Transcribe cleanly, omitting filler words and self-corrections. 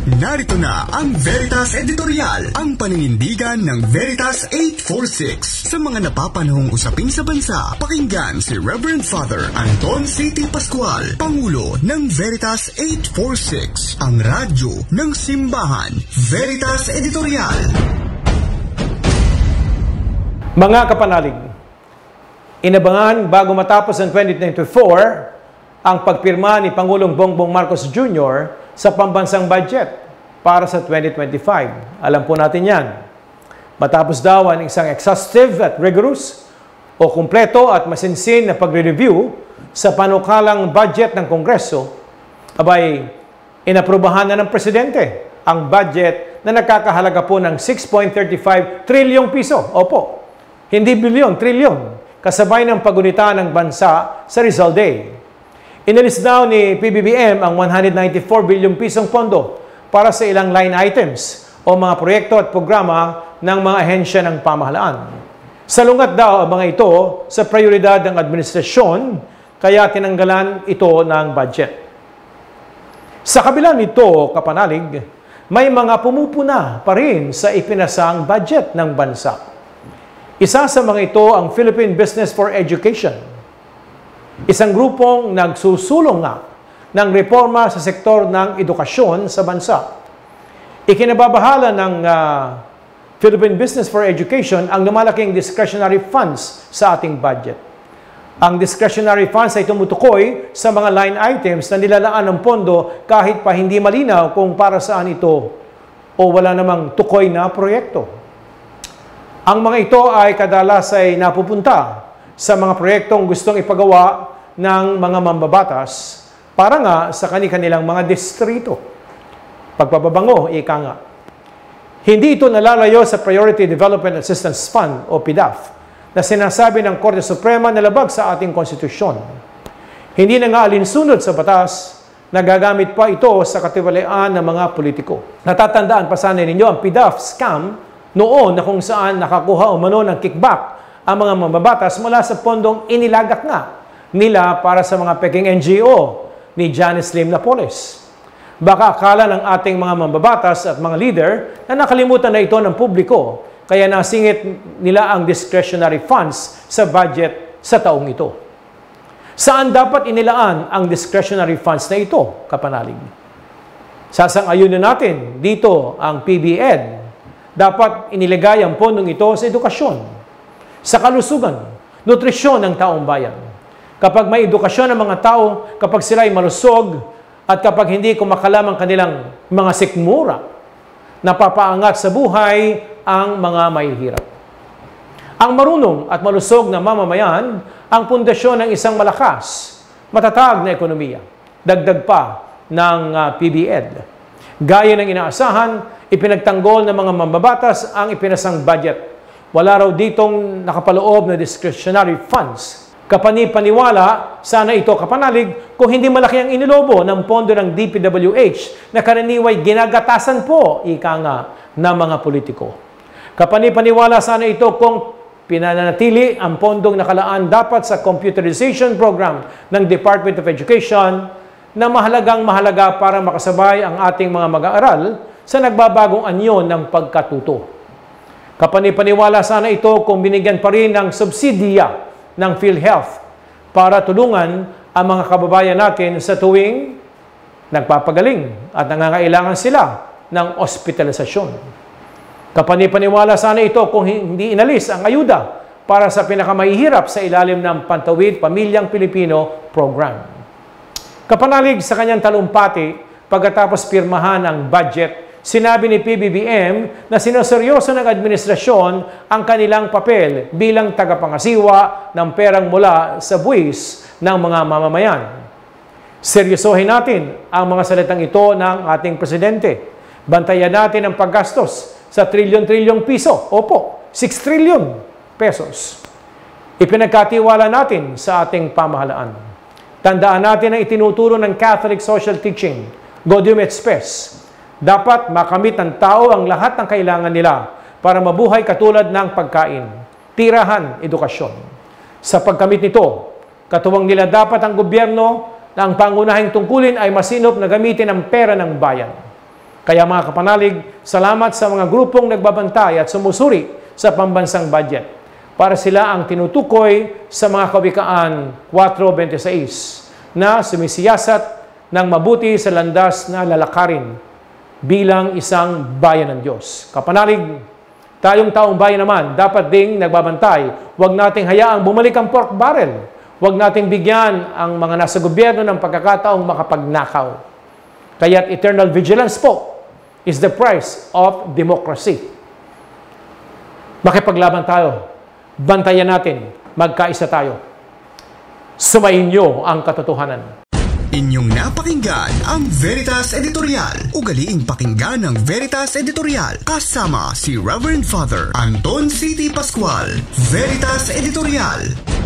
Narito na ang Veritas Editorial, ang paninindigan ng Veritas 846 sa mga napapanahong usapin sa bansa. Pakinggan si Reverend Father Anton C.T. Pascual, Pangulo ng Veritas 846, ang radyo ng simbahan. Veritas Editorial. Mga kapanalig, inabangan bago matapos ang 2024 ang pagpirma ni Pangulong Bongbong Marcos Jr. sa pambansang budget para sa 2025. Alam po natin yan. Matapos daw ang isang exhaustive at rigorous o kumpleto at masinsin na pagre-review sa panukalang budget ng Kongreso, abay, inaprubahan na ng Presidente ang budget na nakakahalaga po ng 6.35 trilyong piso. Opo, hindi bilyon, trilyon, kasabay ng pagunita ng bansa sa Rizal Day. Inalis daw ni PBBM ang 194 bilyong pisong pondo para sa ilang line items o mga proyekto at programa ng mga ahensya ng pamahalaan. Salungat daw ang mga ito sa prioridad ng administrasyon, kaya tinanggalan ito ng budget. Sa kabila nito, kapanalig, may mga pumupuna pa rin sa ipinasang budget ng bansa. Isa sa mga ito ang Philippine Business for Education, isang grupong nagsusulong nga ng reforma sa sektor ng edukasyon sa bansa. Ikinababahala ng Philippine Business for Education ang lumalaking discretionary funds sa ating budget. Ang discretionary funds ay tumutukoy sa mga line items na nilalaan ng pondo kahit pa hindi malinaw kung para saan ito o wala namang tukoy na proyekto. Ang mga ito ay kadalas ay napupunta sa mga proyektong gustong ipagawa ng mga mambabatas para nga sa kanilang mga distrito. Pagpapabango, ika nga. Hindi ito nalalayo sa Priority Development Assistance Fund o PDAF na sinasabi ng Korte Suprema na labag sa ating konstitusyon. Hindi na nga alinsunod sa batas, nagagamit pa ito sa katiwalaan ng mga politiko. Natatandaan pa sana ninyo ang PDAF scam noon na kung saan nakakuha umano ng kickback ang mga mambabatas mula sa pondong inilagak nga nila para sa mga peking NGO ni Janice Lim Napoles. Baka akala ng ating mga mambabatas at mga leader na nakalimutan na ito ng publiko, kaya nasingit nila ang discretionary funds sa budget sa taong ito. Saan dapat inilaan ang discretionary funds na ito, kapanalig? Sasang-ayunin natin dito ang PBED. Dapat inilagay ang pondong ito sa edukasyon, sa kalusugan, nutrisyon ng taong bayan. Kapag may edukasyon ng mga tao, kapag sila ay malusog, at kapag hindi kumakalam ang kanilang mga sikmura, napapaangat sa buhay ang mga mahihirap. Ang marunong at malusog na mamamayan, ang pundasyon ng isang malakas, matatag na ekonomiya. Dagdag pa ng PBED. Gaya ng inaasahan, ipinagtanggol ng mga mambabatas ang ipinasang budget. Wala raw ditong nakapaloob na discretionary funds. Kapani-paniwala, sana ito kapanalig, kung hindi malaki ang inilobo ng pondo ng DPWH na karaniway ginagatasan po, ika nga, ng mga politiko. Kapani-paniwala sana ito kung pinananatili ang pondong nakalaan dapat sa computerization program ng Department of Education na mahalagang mahalaga para makasabay ang ating mga mag-aaral sa nagbabagong anyo ng pagkatuto. Kapani-paniwala sana ito kung binigyan pa rin ng subsidiya ng PhilHealth para tulungan ang mga kababayan natin sa tuwing nagpapagaling at nangangailangan sila ng ospitalisasyon. Kapani-paniwala sana ito kung hindi inalis ang ayuda para sa pinakamahihirap sa ilalim ng Pantawid Pamilyang Pilipino program. Kapanalig sa kanyang talumpati pagkatapos pirmahan ang budget, sinabi ni PBBM na sineryoso ng administrasyon ang kanilang papel bilang tagapangasiwa ng perang mula sa buwis ng mga mamamayan. Seryosohin natin ang mga salitang ito ng ating Presidente. Bantayan natin ang paggastos sa trilyon-trilyong piso. Opo, 6 trilyon pesos. Ipinagkatiwala natin sa ating pamahalaan. Tandaan natin ang itinuturo ng Catholic Social Teaching, Gaudium et Spes. Dapat makamit ng tao ang lahat ng kailangan nila para mabuhay katulad ng pagkain, tirahan, edukasyon. Sa pagkamit nito, katuwang nila dapat ang gobyerno na ang pangunahing tungkulin ay masinop na gamitin ang pera ng bayan. Kaya mga kapanalig, salamat sa mga grupong nagbabantay at sumusuri sa pambansang budget para sila ang tinutukoy sa mga Kawikaan 4:26 na sumisiyasat ng mabuti sa landas na lalakarin bilang isang bayan ng Diyos. Kapanalig, tayong taong bayan naman, dapat ding nagbabantay. Huwag nating hayaang bumalik ang pork barrel. Huwag nating bigyan ang mga nasa gobyerno ng pagkakataong makapagnakaw. Kaya't eternal vigilance po is the price of democracy. Makipaglaban tayo. Bantayan natin. Magkaisa tayo. Sumayin niyo ang katotohanan. Inyong napakinggan ang Veritas Editorial. Ugaliing pakinggan ang Veritas Editorial kasama si Reverend Father Anton C.T. Pascual. Veritas Editorial.